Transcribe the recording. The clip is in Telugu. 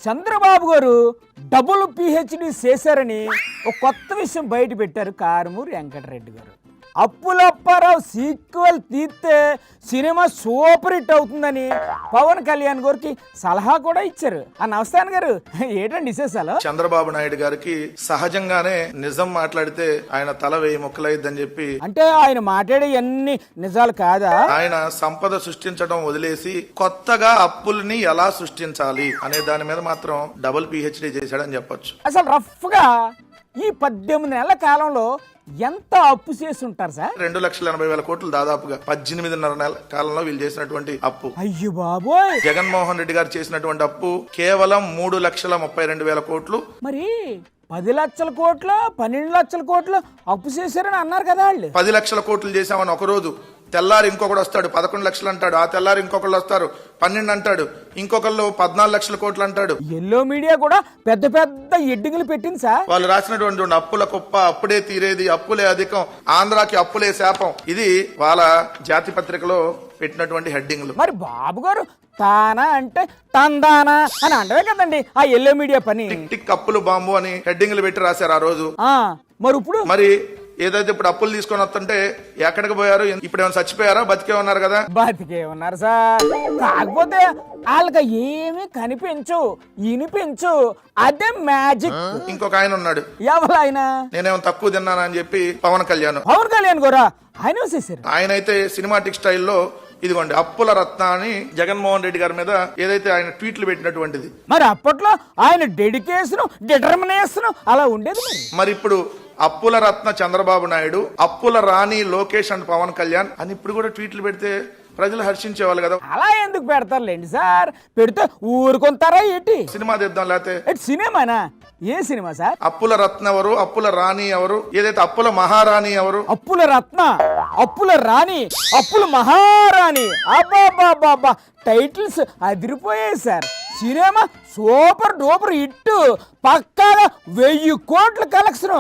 చంద్రబాబు గారు డబుల్ పిహెచ్డి చేశారని ఒక కొత్త విషయం బయట పెట్టారు కారుమూరి వెంకటరెడ్డి గారు. అప్పులప్పారావు సీక్వెల్ తీస్తే సినిమా సూపర్ హిట్ అవుతుందని పవన్ కళ్యాణ్ గారికి సలహా కూడా ఇచ్చారు. ఆ నమస్తాన్ గారు ఏంటండి విశేషాలు? చంద్రబాబు నాయుడు గారికి సహజంగానే నిజం మాట్లాడితే ఆయన తల వేయి మొక్కలైద్దని చెప్పి, అంటే ఆయన మాట్లాడే అన్ని నిజాలు కాదా? ఆయన సంపద సృష్టించడం వదిలేసి కొత్తగా అప్పుల్ని ఎలా సృష్టించాలి అనే దాని మీద మాత్రం డబుల్ పిహెచ్డి చేశాడని చెప్పొచ్చు. అసలు రఫ్ గా ఈ 18 నెలల కాలంలో ఎంత అప్పు చేసి ఉంటారు సార్? 2,80,000 కోట్లు దాదాపుగా 18.5 నెలల కాలంలో వీళ్ళు చేసినటువంటి అప్పు. అయ్యో బాబోయ్, జగన్మోహన్ రెడ్డి గారు చేసినటువంటి అప్పు కేవలం 3,32,000 కోట్లు. మరి 10 లక్షల కోట్లు 12 లక్షల కోట్లు అప్పు చేశారని అన్నారు కదా వాళ్ళు. 10 లక్షల కోట్లు చేశామని ఒక రోజు, తెల్లారి ఇంకొకడు వస్తాడు 11 లక్షలు అంటాడు, ఆ తెల్లారి ఇంకొకళ్ళు వస్తారు 12 అంటాడు, ఇంకొకళ్ళు 14 లక్షల కోట్లు అంటాడు. ఎల్లో మీడియా కూడా పెద్ద పెద్ద ఎడ్డింగులు పెట్టింది సార్. వాళ్ళు రాసినటువంటి అప్పుల కుప్ప, అప్పుడే తీరేది, అప్పులే అధికం, ఆంధ్రాకి అప్పులే శాపం, ఇది వాళ్ళ జాతి పత్రికలో పెట్టినటువంటి హెడ్డింగ్లు. మరి బాబు గారు తానా అంటే తందానా అని అంటవే కదండి ఆ ఎల్లో మీడియా పని. టిక్ టిక్ అప్పులు బాంబు అని హెడ్డింగ్లు పెట్టి రాశారు ఆ రోజు. మరి ఇప్పుడు మరి ఏదైతే ఇప్పుడు అప్పులు తీసుకొని వస్తుంటే ఎక్కడికి పోయారు? ఇప్పుడు ఏమైనా చచ్చిపోయారా? బతికే ఉన్నారు కదా. బతికే ఉన్నారు సార్, కాకపోతే వాళ్ళకి ఏమి కనిపించు వినిపించు, అదే మ్యాజిక్. ఇంకొక ఆయన ఉన్నాడు, ఎవరు ఆయన? నేనేమో తక్కువ తిన్నానా అని చెప్పి పవన్ కళ్యాణ్ కూడా ఆయన వచ్చేసారు. ఆయన అయితే సినిమాటిక్ స్టైల్లో ఇదిగోండి అప్పుల రత్న అని జగన్మోహన్ రెడ్డి గారి మీద ఏదైతే ఆయన ట్వీట్లు పెట్టినటువంటిది. మరి అప్పట్లో ఆయన డెడికేషన్ డిటర్మినేషన్ అలా ఉండేది. మరి ఇప్పుడు అప్పుల రత్న చంద్రబాబు నాయుడు, అప్పుల రాణి లోకేష్ అండ్ పవన్ కళ్యాణ్ అని ఇప్పుడు కూడా ట్వీట్లు పెడితే ప్రజలు హర్షించేవాళ్ళు కదా. అలా ఎందుకు పెడతారులేండి సార్, పెడితే ఊరుకుంటారా ఏంటి? సినిమా తెద్దాం లేకపోతే. సినిమానా? ఏ సినిమా సార్? అప్పుల రత్న ఎవరు, అప్పుల రాణి ఎవరు, ఏదైతే అప్పుల మహారాణి ఎవరు? అప్పుల రత్న, అప్పుల రాణి, అప్పుల మహారాణి. అబ్బా టైటిల్స్ అదిరిపోయాయి sir. Cinema super duper hit, పక్కాగా 1000 కోట్ల కలెక్షన్.